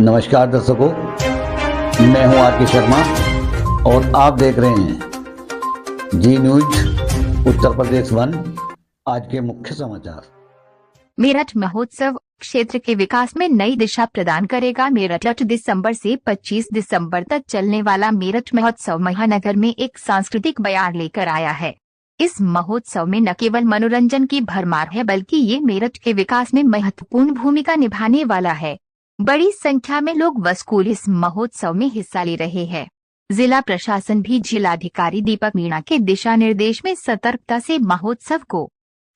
नमस्कार दर्शकों, मैं हूं आर के शर्मा और आप देख रहे हैं जी न्यूज उत्तर प्रदेश 1। आज के मुख्य समाचार। मेरठ महोत्सव क्षेत्र के विकास में नई दिशा प्रदान करेगा। मेरठ 8 दिसंबर से 25 दिसंबर तक चलने वाला मेरठ महोत्सव महानगर में एक सांस्कृतिक बयार लेकर आया है। इस महोत्सव में न केवल मनोरंजन की भरमार है, बल्कि ये मेरठ के विकास में महत्वपूर्ण भूमिका निभाने वाला है। बड़ी संख्या में लोग व स्कूल इस महोत्सव में हिस्सा ले रहे हैं। जिला प्रशासन भी जिलाधिकारी दीपक मीणा के दिशा निर्देश में सतर्कता से महोत्सव को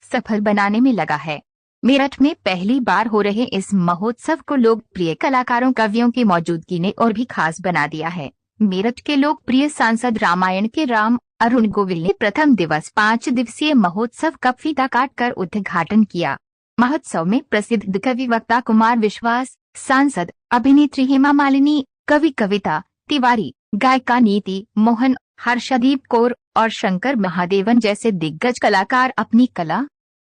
सफल बनाने में लगा है। मेरठ में पहली बार हो रहे इस महोत्सव को लोकप्रिय कलाकारों कवियों की मौजूदगी ने और भी खास बना दिया है। मेरठ के लोकप्रिय सांसद रामायण के राम अरुण गोविल ने प्रथम दिवस 5 दिवसीय महोत्सव का फीता काटकर उद्घाटन किया। महोत्सव में प्रसिद्ध कवि वक्ता कुमार विश्वास, सांसद अभिनेत्री हेमा मालिनी, कवि कविता तिवारी, गायिका नीति मोहन, हर्षदीप कौर और शंकर महादेवन जैसे दिग्गज कलाकार अपनी कला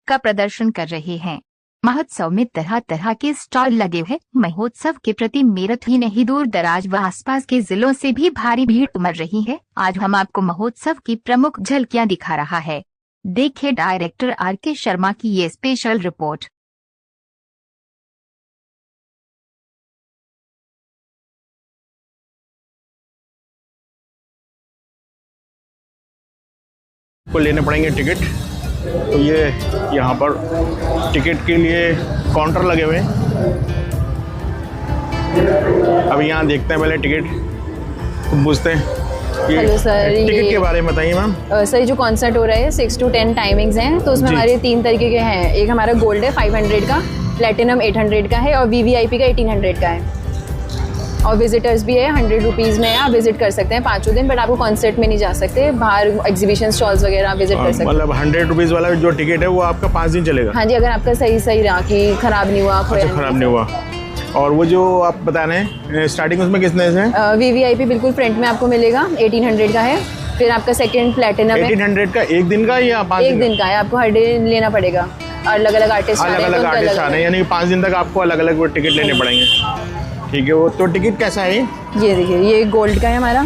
का प्रदर्शन कर रहे हैं। महोत्सव में तरह तरह के स्टॉल लगे हुए। महोत्सव के प्रति मेरठ ही नहीं, दूर दराज व आसपास के जिलों से भी भारी भीड़ उमड़ रही है। आज हम आपको महोत्सव की प्रमुख झलकियां दिखा रहा है। देखिए डायरेक्टर आर के शर्मा की ये स्पेशल रिपोर्ट। को लेने पड़ेंगे टिकट। तो ये यहाँ पर टिकट के लिए काउंटर लगे हुए हैं। अब यहाँ देखते हैं पहले टिकट तो पूछते हैं। हेलो सर, टिकट के बारे में बताइए मैम। सर, जो कॉन्सर्ट हो रहा है 6 to 10 टाइमिंग्स हैं, तो उसमें हमारे 3 तरीके के हैं। एक हमारा गोल्ड है 500 का, प्लेटिनम 800 का है और वीवीआईपी का 1800 का है। और विजिटर्स भी है 100 रुपीज़ में आप विजिट कर सकते हैं 5 दिन, बट आपको कॉन्सर्ट में नहीं जा सकते, बाहर एग्जीबिशन स्टॉल्स वगैरह विजिट कर सकते हैं। मतलब 100 रुपीज़ वाला जो टिकट है वो आपका 5 दिन चलेगा? हाँ जी, अगर आपका सही रहा कि खराब नहीं हुआ। अच्छा, खराब नहीं हुआ। और वो जो आप बता रहे हैं स्टार्टिंग उसमें कितने से है? वीवीआईपी बिल्कुल फ्रंट में आपको मिलेगा 1800 का है। फिर आपका सेकंड प्लेटिनम है 1800 का एक दिन का या 5 एक दिन का है। आपको हर डे लेना पड़ेगा। अलग अलग आर्टिस्ट आ रहे हैं, यानी 5 दिन तक आपको अलग अलग टिकट लेने पड़ेंगे। ठीक है। वो तो टिकट कैसा है? ये देखिए, ये गोल्ड का है हमारा,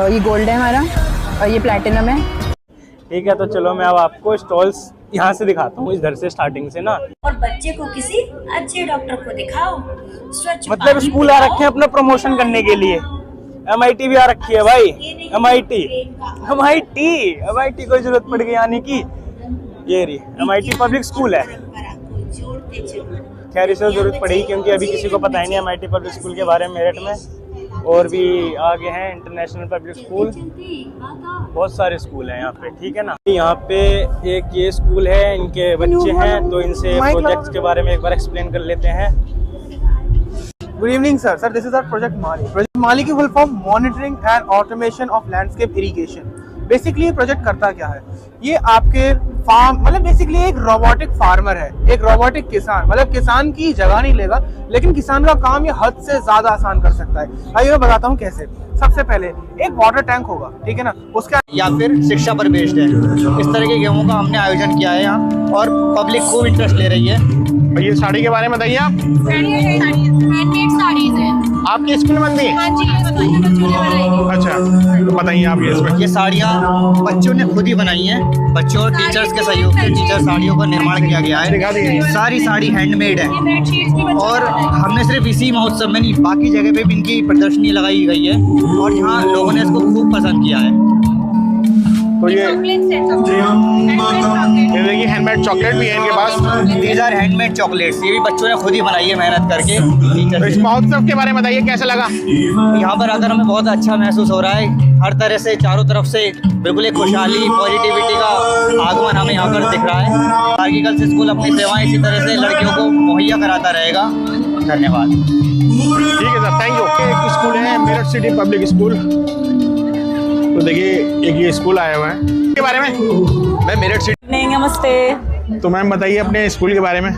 ये गोल्ड है हमारा और ये प्लैटिनम है। ठीक है, तो चलो मैं अब आपको स्टॉल्स यहाँ से दिखाता हूँ, इधर से स्टार्टिंग से ना। और बच्चे को किसी अच्छे डॉक्टर को दिखाओ। स्वच्छ मतलब स्कूल आ रखे हैं अपना प्रमोशन करने के लिए। MIT भी आ रखी है भाई। MIT को जरूरत पड़ गई आने की। ये रही MIT पब्लिक स्कूल है। खैर इसे जरूरत पड़ेगी क्योंकि अभी किसी को पता ही नहीं MIT पब्लिक स्कूल के बारे में मेरठ में। और भी आगे हैं इंटरनेशनल पब्लिक स्कूल, बहुत सारे स्कूल हैं यहाँ पे। ठीक है ना। यहाँ पे एक ये स्कूल है, इनके बच्चे हैं, तो इनसे प्रोजेक्ट्स के बारे में एक बार एक्सप्लेन कर लेते हैं। Good evening, sir. Sir, this is our project Mali. Project Mali की full form monitoring and automation of landscape irrigation. Basically ये प्रोजेक्ट करता क्या है? ये आपके फार्म, मतलब बेसिकली एक रोबोटिक फार्मर है, एक रोबोटिक किसान। मतलब किसान की जगह नहीं लेगा, लेकिन किसान का काम ये हद से ज्यादा आसान कर सकता है। आइए मैं बताता हूँ कैसे। सबसे पहले एक वाटर टैंक होगा, ठीक है ना, उसका या फिर शिक्षा पर बेस्ड है। इस तरह के गेमों का हमने आयोजन किया है यहाँ और पब्लिक खूब इंटरेस्ट ले रही है। ये साड़ी के बारे में बताइए आप। हैंडमेड साड़ीज हैं। आपके स्कूल में बनती है? हाँ जी, बच्चों ने बनाई है। अच्छा, तो बताइए आप ये साड़ियाँ बच्चों ने खुद ही बनाई हैं। बच्चों और टीचर्स के सहयोग से टीचर साड़ियों का निर्माण किया गया है। सारी साड़ी हैंडमेड है और हमने सिर्फ इसी महोत्सव में नहीं, बाकी जगह पे भी इनकी प्रदर्शनी लगाई गई है और यहाँ लोगों ने इसको खूब पसंद किया है। तो ये देखिए हैंडमेड चॉकलेट भी है इनके पास। दीज आर हैंडमेड चॉकलेट्स, ये भी बच्चों ने खुद ही बनाई है मेहनत करके। तो इस महोत्सव के बारे में बताइए कैसा लगा? यहाँ पर आकर हमें बहुत अच्छा महसूस हो रहा है। हर तरह से चारों तरफ से बिल्कुल एक खुशहाली, पॉजिटिविटी का आगमन हमें यहाँ पर दिख रहा है। आगे गर्ल्स स्कूल अपनी सेवाएं इसी तरह से लड़कियों को मुहैया कराता रहेगा। धन्यवाद। ठीक है सर, थैंक यू। एक स्कूल है मेरठ सिटी पब्लिक स्कूल। तो देखिए एक ये स्कूल आया हुआ है, के बारे में। मैं मेरठ सिटी। नहीं, नमस्ते। तो मैम बताइए अपने स्कूल के बारे में।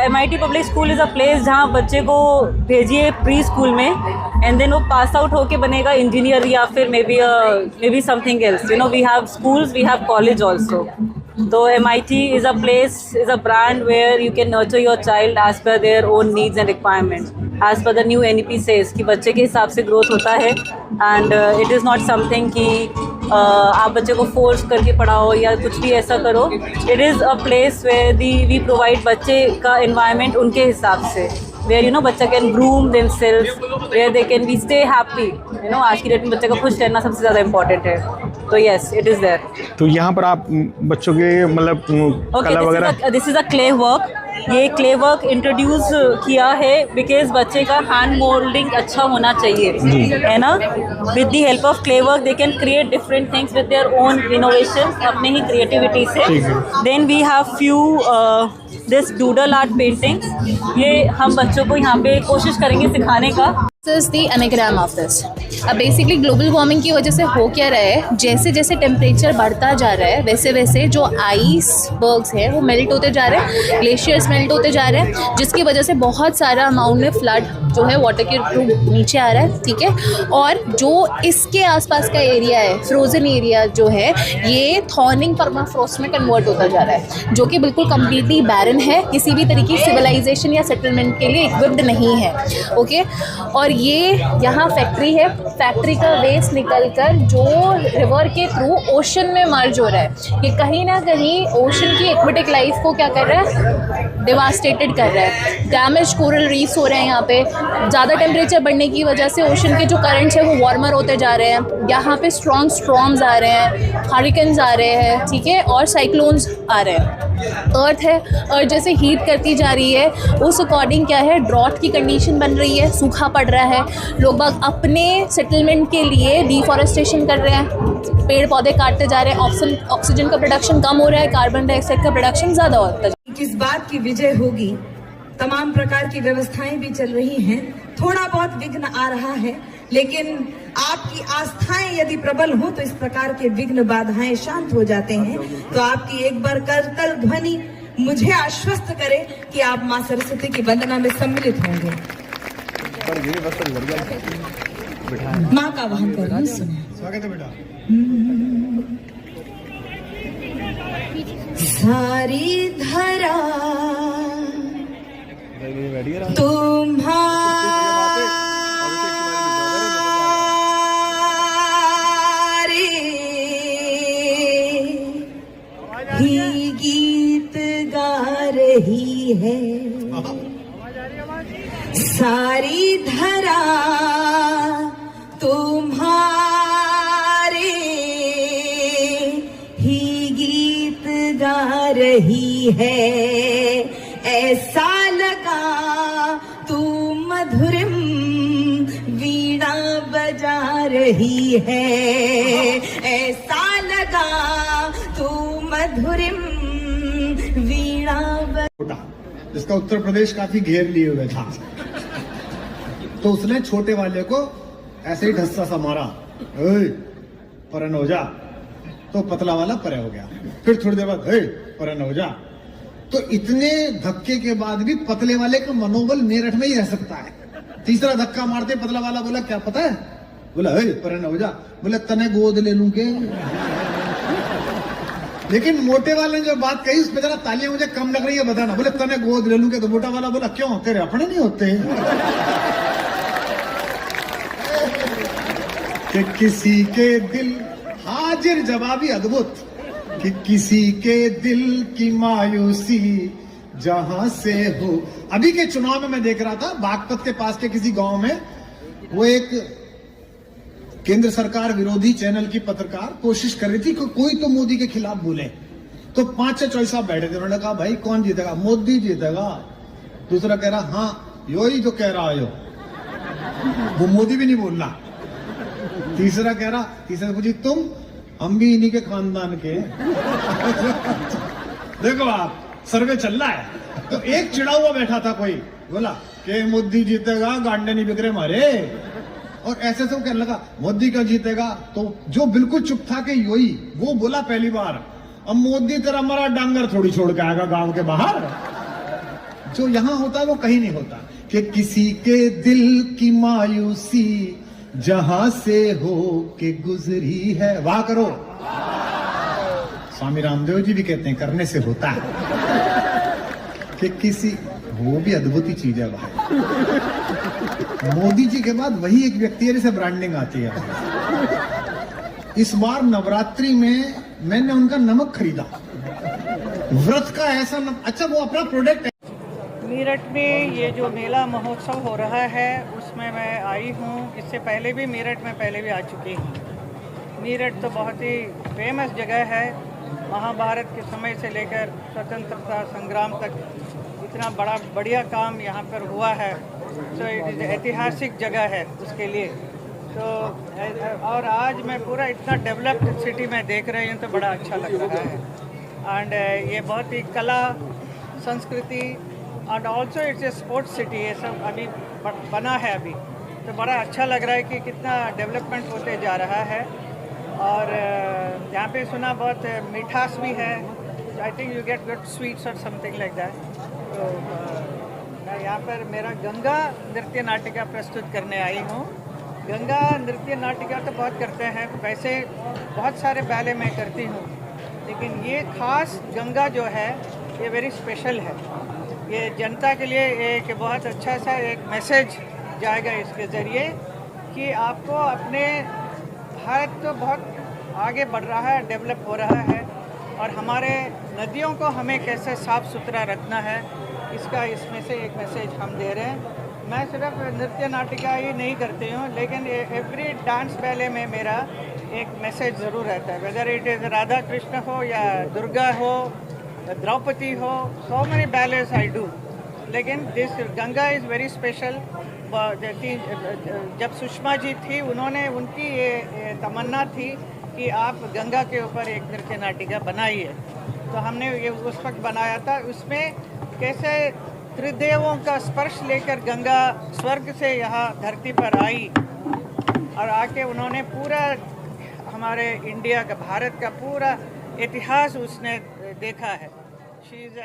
MIT public school is a place जहाँ बच्चे को भेजिए प्री स्कूल में एंड देन वो पास आउट होके बनेगा इंजीनियर या फिर maybe something else. You know, we have schools, we have college also. तो MIT is a place, is a brand where you can nurture your child as per their own needs and requirements. As per the new NEP says कि बच्चे के हिसाब से growth होता है and it is not something कि आप बच्चे को फोर्स करके पढ़ाओ या कुछ भी ऐसा करो. It is a place where we provide बच्चे का एनवायरनमेंट उनके हिसाब से, where बच्चा can groom themselves, where they can be stay happy. आज की डेट में बच्चे का खुश रहना सबसे ज़्यादा इम्पोर्टेंट है. तो यस, इट इज़ देयर. तो यहाँ पर आप बच्चों के मतलब कला वगैरह. This is a clay work. ये क्ले वर्क इंट्रोड्यूस किया है बिकॉज बच्चे का हैंड मोल्डिंग अच्छा होना चाहिए, है ना. With the help of clay work they can create different things with their own innovation, अपने ही क्रिएटिविटी से. Then we have few this doodle art painting. ये हम बच्चों को यहाँ पे कोशिश करेंगे सिखाने का. This is the anagram of this. अब बेसिकली ग्लोबल वार्मिंग की वजह से हो क्या रहा है, जैसे जैसे टेम्परेचर बढ़ता जा रहा है वैसे वैसे जो आइस बर्ग्स हैं वो मेल्ट होते जा रहे हैं, ग्लेशियर्स मेल्ट होते जा रहे हैं, जिसकी वजह से बहुत सारा अमाउंट में फ्लड जो है वाटर के थ्रू नीचे आ रहा है. ठीक है. और जो इसके आसपास का एरिया है, फ्रोजन एरिया जो है, ये थॉर्निंग परमाफ्रोस्ट में कन्वर्ट होता जा रहा है, जो कि बिल्कुल कम्प्लीटली बैरन है, किसी भी तरीके की सिविलाइजेशन या सेटलमेंट के लिए इक्विप्ड नहीं है. ओके. और ये यहाँ फैक्ट्री है. फैक्ट्री का वेस्ट निकलकर जो रिवर के थ्रू ओशन में मर्ज हो रहा है, ये कहीं ना कहीं ओशन की एक्वेटिक लाइफ को क्या कर रहा है, डिवास्टेटेड कर रहा है. डैमेज कोरल रीफ्स हो रहे हैं यहाँ पे. ज़्यादा टेम्परेचर बढ़ने की वजह से ओशन के जो करंट्स हैं वो वार्मर होते जा रहे हैं. यहाँ पे स्ट्रॉन्ग स्टॉर्म्स आ रहे हैं, हरिकेन्स आ रहे हैं. ठीक है. और साइक्लोन्स आ रहे हैं. अर्थ है, अर्थ जैसे हीट करती जा रही है उस अकॉर्डिंग क्या है, ड्रॉट की कंडीशन बन रही है, सूखा पड़ रहा है. लोग बाग अपने सेटलमेंट के लिए डिफॉरेस्टेशन कर रहे हैं, पेड़ पौधे काटते जा रहे हैं. ऑक्सीजन का प्रोडक्शन कम हो रहा है, कार्बन डाइऑक्साइड का प्रोडक्शन ज़्यादा होता है. किस बात की विजय होगी, तमाम प्रकार की व्यवस्थाएं भी चल रही हैं, थोड़ा बहुत विघ्न आ रहा है, लेकिन आपकी आस्थाएं यदि प्रबल हो तो इस प्रकार के विघ्न बाधाएं शांत हो जाते हैं. तो आपकी एक बार करतल ध्वनि मुझे आश्वस्त करे कि आप मां सरस्वती की वंदना में सम्मिलित होंगे. माँ का वहन कर रही सुने. स्वागत है बेटा. सारी धरा ही गीत गा रही है. सारी धरा तुम्हारे ही गीत गा रही है. ऐसा लगा तू मधुरिम वीणा बजा रही है. ऐसा लगा तू मधुरिम वीणा बजा. जिसका उत्तर प्रदेश काफी घेर लिए हुए था, तो उसने छोटे वाले को ऐसे ही ढस्सा सा मारा, परन हो जा. तो पतला वाला परे हो गया. फिर थोड़ी देर बाद परन हो जा. तो इतने धक्के के बाद भी पतले वाले का मनोबल मेरठ में ही रह सकता है. तीसरा धक्का मारते पतला वाला बोला, क्या पता है? बोला परन हो जा. बोले तने गोद ले लूं के. लेकिन मोटे वाले ने जो बात कही उस पर जरा तालियां मुझे कम लग रही है, बताना. बोले तने गोद ले लूं के. तो मोटा वाला बोला, क्यों, तेरे अपने नहीं होते? कि किसी के दिल हाजिर जवाबी अद्भुत, कि किसी के दिल की मायूसी जहां से हो. अभी के चुनाव में मैं देख रहा था, बागपत के पास के किसी गांव में वो एक केंद्र सरकार विरोधी चैनल की पत्रकार कोशिश कर रही थी कि कोई तो मोदी के खिलाफ बोले. तो 5-6 चॉइस साहब बैठे थे. उन्होंने कहा, भाई कौन जीतेगा? मोदी जीतेगा. दूसरा कह रहा, हाँ यो ही जो कह रहा है, वो मोदी भी नहीं बोलना. तीसरा कह रहा, तीसरा पूछी, तुम? हम भी इन्हीं के खानदान के. देखो आप, सर्वे चल रहा है. तो एक चिड़ा हुआ बैठा था कोई, बोला कि मोदी जीतेगा, गांडे नहीं बिक रहे हमारे. और ऐसे से वो कहने लगा, मोदी का जीतेगा. तो जो बिल्कुल चुप था कि योही, वो बोला पहली बार, अब मोदी तेरा मरा डांगर थोड़ी छोड़ के आएगा गांव के बाहर. जो यहां होता है वो कहीं नहीं होता. कि किसी के दिल की मायूसी जहां से हो के गुजरी है. वाह करो. स्वामी रामदेव जी भी कहते हैं, करने से होता है. कि किसी, वो भी अद्भुत ही चीज है भाई. मोदी जी के बाद वही एक व्यक्ति है जिसे ब्रांडिंग आती है। इस बार नवरात्रि में मैंने उनका नमक खरीदा, व्रत का ऐसा अच्छा वो अपना प्रोडक्ट है। मेरठ में ये जो मेला महोत्सव हो रहा है उसमें मैं आई हूँ। इससे पहले भी मेरठ में पहले भी आ चुकी हूँ। मेरठ तो बहुत ही फेमस जगह है। महाभारत के समय से लेकर स्वतंत्रता संग्राम तक इतना बढ़िया काम यहाँ पर हुआ है। तो ऐतिहासिक जगह है उसके लिए। तो और आज मैं पूरा इतना डेवलप्ड सिटी में देख रही हूँ तो बड़ा अच्छा लग रहा है। एंड ये बहुत ही कला संस्कृति and also it's a sports city, ये सब अभी बना है अभी, तो बड़ा अच्छा लग रहा है कि कितना डेवलपमेंट होते जा रहा है। और यहाँ पे सुना बहुत मिठास भी है। I think you get good sweets और समथिंग लाइक दैट। तो मैं यहाँ पर मेरा गंगा नृत्य नाटिका प्रस्तुत करने आई हूँ। गंगा नृत्य नाटिका तो बहुत करते हैं, वैसे बहुत सारे बैले मैं करती हूँ, लेकिन ये खास गंगा जो है ये वेरी स्पेशल है। ये जनता के लिए एक बहुत अच्छा सा एक मैसेज जाएगा इसके ज़रिए कि आपको अपने भारत तो बहुत आगे बढ़ रहा है, डेवलप हो रहा है, और हमारे नदियों को हमें कैसे साफ़ सुथरा रखना है, इसका इसमें से एक मैसेज हम दे रहे हैं। मैं सिर्फ नृत्य नाटिका ही नहीं करती हूँ, लेकिन एवरी डांस बैले में मेरा एक मैसेज ज़रूर रहता है, whether it is Radha Krishna हो या दुर्गा हो, द्रौपदी हो, so many ballets I do. लेकिन this Ganga is very special. जब सुषमा जी थी उन्होंने उनकी ये तमन्ना थी कि आप गंगा के ऊपर एक नृत्य नाटिका बनाइए, तो हमने ये उस वक्त बनाया था। उसमें कैसे त्रिदेवों का स्पर्श लेकर गंगा स्वर्ग से यहाँ धरती पर आई और आके उन्होंने पूरा हमारे इंडिया का, भारत का पूरा इतिहास उसने देखा है। She is